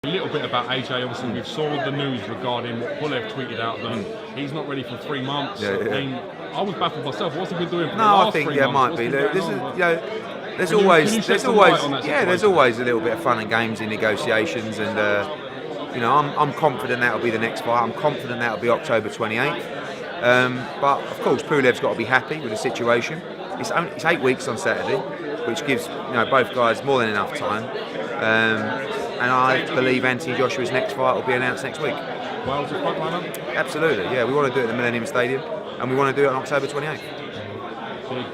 A little bit about AJ, obviously we saw the news regarding what Pulev tweeted out that he's not ready for 3 months. Yeah. I mean, I was baffled myself. What's he been doing for the No, last I think 3 there months? might be. What's been This is, going on? you know, there's Can you always shed some light on that there's situation? always a little bit of fun and games in negotiations, and you know, I'm confident that'll be the next fight. I'm confident that'll be October 28th. But of course, Pulev's got to be happy with the situation. It's 8 weeks on Saturday, which gives both guys more than enough time. And I believe Anthony Joshua's next fight will be announced next week. Wales a front runner? Absolutely, yeah. We want to do it at the Millennium Stadium, and we want to do it on October 28th.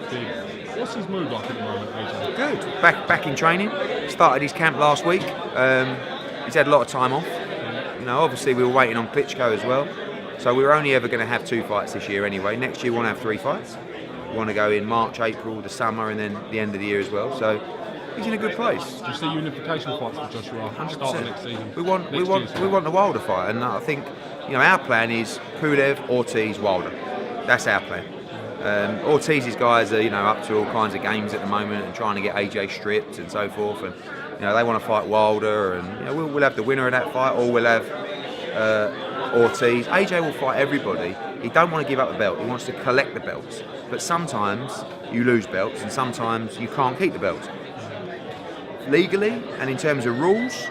Big. What's his mood like at the moment, AJ? Good. Back in training. Started his camp last week. He's had a lot of time off. Obviously we were waiting on Klitschko as well. So we were only ever going to have 2 fights this year anyway. Next year we want to have 3 fights. We want to go in March, April, the summer, and then the end of the year as well. So he's in a good place. Do you see unification fights for Joshua starting next season? We want the Wilder fight, and I think our plan is Pulev, Ortiz, Wilder. That's our plan. Ortiz's guys are up to all kinds of games at the moment and trying to get AJ stripped and so forth, and they want to fight Wilder, and we'll have the winner of that fight, or we'll have Ortiz. AJ will fight everybody. He don't want to give up the belt. He wants to collect the belts. But sometimes you lose belts, and sometimes you can't keep the belts. Legally and in terms of rules,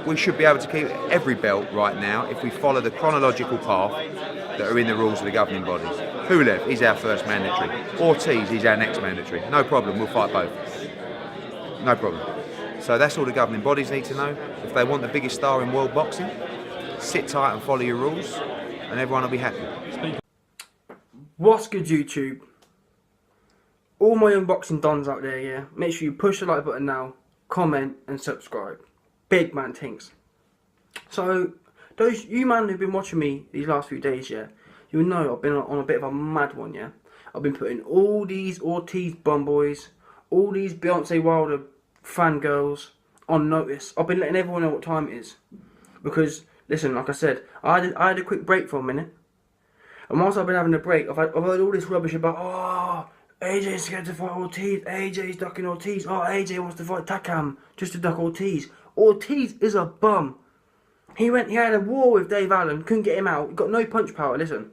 we should be able to keep every belt right now if we follow the chronological path that are in the rules of the governing bodies. Pulev is our first mandatory. Ortiz is our next mandatory. No problem, we'll fight both. No problem. So that's all the governing bodies need to know. If they want the biggest star in world boxing, sit tight and follow your rules, and everyone will be happy. What's good, YouTube? All my unboxing dons out there, yeah? Make sure you push the like button now, comment and subscribe. Big man things. So, those you man who've been watching me these last few days, yeah? You know I've been on a bit of a mad one, yeah? I've been putting all these Ortiz bum boys, all these Deontay Wilder fangirls on notice. I've been letting everyone know what time it is. Because, listen, like I said, I had a quick break for a minute. And whilst I've been having a break, I've heard all this rubbish about, oh, AJ's scared to fight Ortiz, AJ's ducking Ortiz, oh, AJ wants to fight Takam just to duck Ortiz. Ortiz is a bum. He had a war with Dave Allen, couldn't get him out, got no punch power. Listen,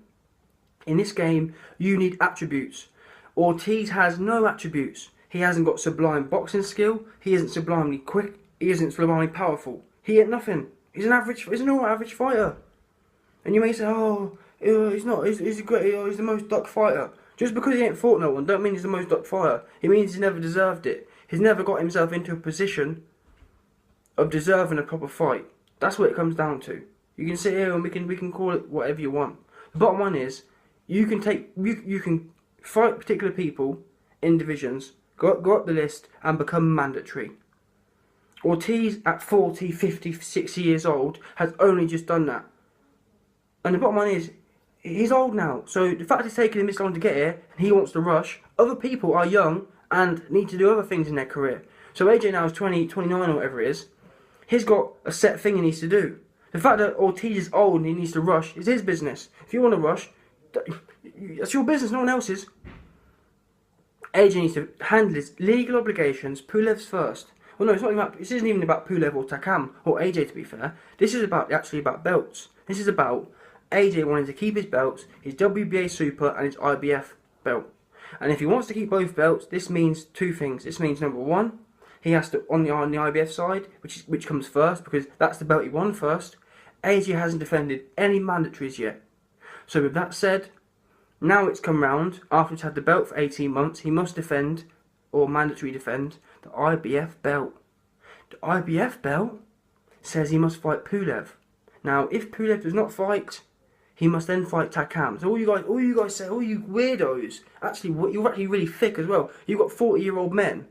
in this game, you need attributes. Ortiz has no attributes. He hasn't got sublime boxing skill, he isn't sublimely quick, he isn't sublimely powerful. He ain't nothing. He's an all average fighter. And you may say, oh, he's not, he's the most ducked fighter. Just because he ain't fought no one, don't mean he's the most ducked fighter. It means he's never deserved it. He's never got himself into a position of deserving a proper fight. That's what it comes down to. You can sit here and we can call it whatever you want. The bottom line is, you can fight particular people in divisions, go up the list and become mandatory. Ortiz at 40, 50, 60 years old has only just done that. And the bottom line is, he's old now, so the fact it's taken him this long to get here, and he wants to rush, other people are young and need to do other things in their career. So AJ now is 20, 29 or whatever it is, he's got a set thing he needs to do. The fact that Ortiz is old and he needs to rush is his business. If you want to rush, that's your business, no one else's. AJ needs to handle his legal obligations. Pulev's first. Well, no, this isn't even about Pulev or Takam or AJ, to be fair. This is actually about belts. This is about AJ wanting to keep his belts, his WBA Super and his IBF belt. And if he wants to keep both belts, this means 2 things. This means, number 1, he has to, on the IBF side, which comes first, because that's the belt he won first, AJ hasn't defended any mandatories yet. So with that said, now it's come round, after he's had the belt for 18 months, he must defend, or mandatory defend, the IBF belt. The IBF belt says he must fight Pulev. Now, if Pulev does not fight, he must then fight Takam. So all you guys say, all you weirdos, you're actually really thick as well. You've got 40-year-old men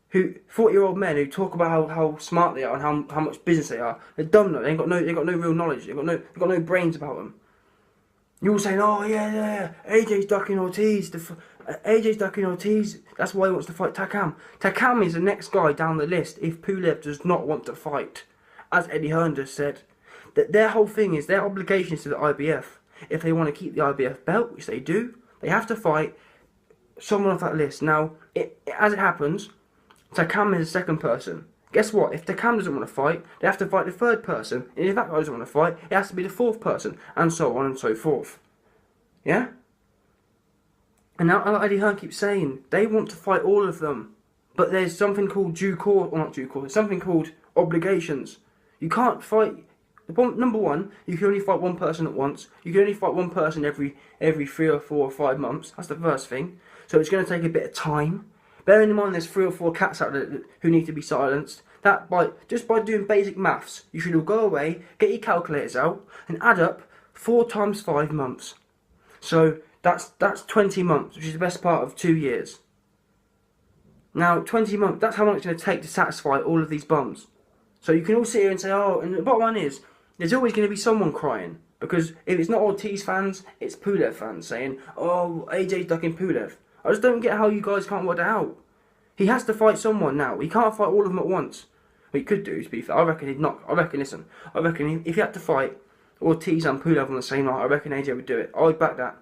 who talk about how smart they are and how much business they are. They're dumb though. They've got no real knowledge. They've got no brains about them. You're all saying, oh yeah, AJ's ducking Ortiz. AJ's ducking Ortiz. That's why he wants to fight Takam. Takam is the next guy down the list if Pulev does not want to fight. As Eddie Hearn just said, that their whole thing is their obligations to the IBF. If they want to keep the IBF belt, which they do, they have to fight someone off that list. Now, as it happens, Takam is the second person. Guess what? If the cam doesn't want to fight, they have to fight the third person. And if that guy doesn't want to fight, it has to be the fourth person, and so on and so forth. Yeah? And now, like Eddie Hearn keeps saying, they want to fight all of them. But there's something called due course, or not due course, there's something called obligations. You can't fight. Number one, you can only fight one person at once. You can only fight one person every 3 or 4 or 5 months. That's the first thing. So it's going to take a bit of time. Bearing in mind there's 3 or 4 cats out there who need to be silenced. Just by doing basic maths, you should all go away, get your calculators out, and add up 4 times 5 months. So that's 20 months, which is the best part of 2 years. Now, 20 months, that's how long it's going to take to satisfy all of these bums. So you can all sit here and say, oh, and the bottom line is, there's always going to be someone crying. Because if it's not Ortiz fans, it's Pulev fans saying, oh, AJ's ducking Pulev. I just don't get how you guys can't work that out. He has to fight someone now. He can't fight all of them at once. What he could do, to be fair, I reckon he'd knock. I reckon if he had to fight Ortiz and Pulev on the same night, I reckon AJ would do it. I would back that.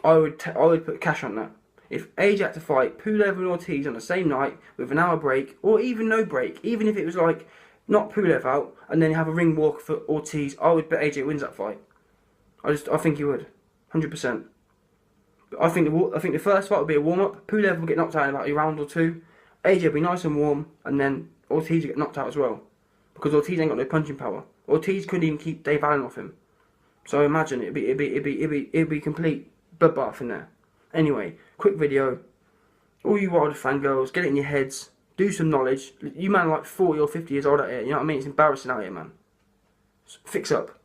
I would put cash on that. If AJ had to fight Pulev and Ortiz on the same night with an hour break, or even no break, even if it was like knock Pulev out and then have a ring walk for Ortiz, I would bet AJ wins that fight. I think he would, 100%. I think the first fight would be a warm up. Pulev will get knocked out in about a round or 2. AJ will be nice and warm, and then Ortiz will get knocked out as well, because Ortiz ain't got no punching power. Ortiz couldn't even keep Dave Allen off him. So imagine it'd be complete bloodbath in there. Anyway, quick video. All you Wilder fangirls, get it in your heads. Do some knowledge. You man are like 40 or 50 years old out here. You know what I mean? It's embarrassing out here, man. Fix up.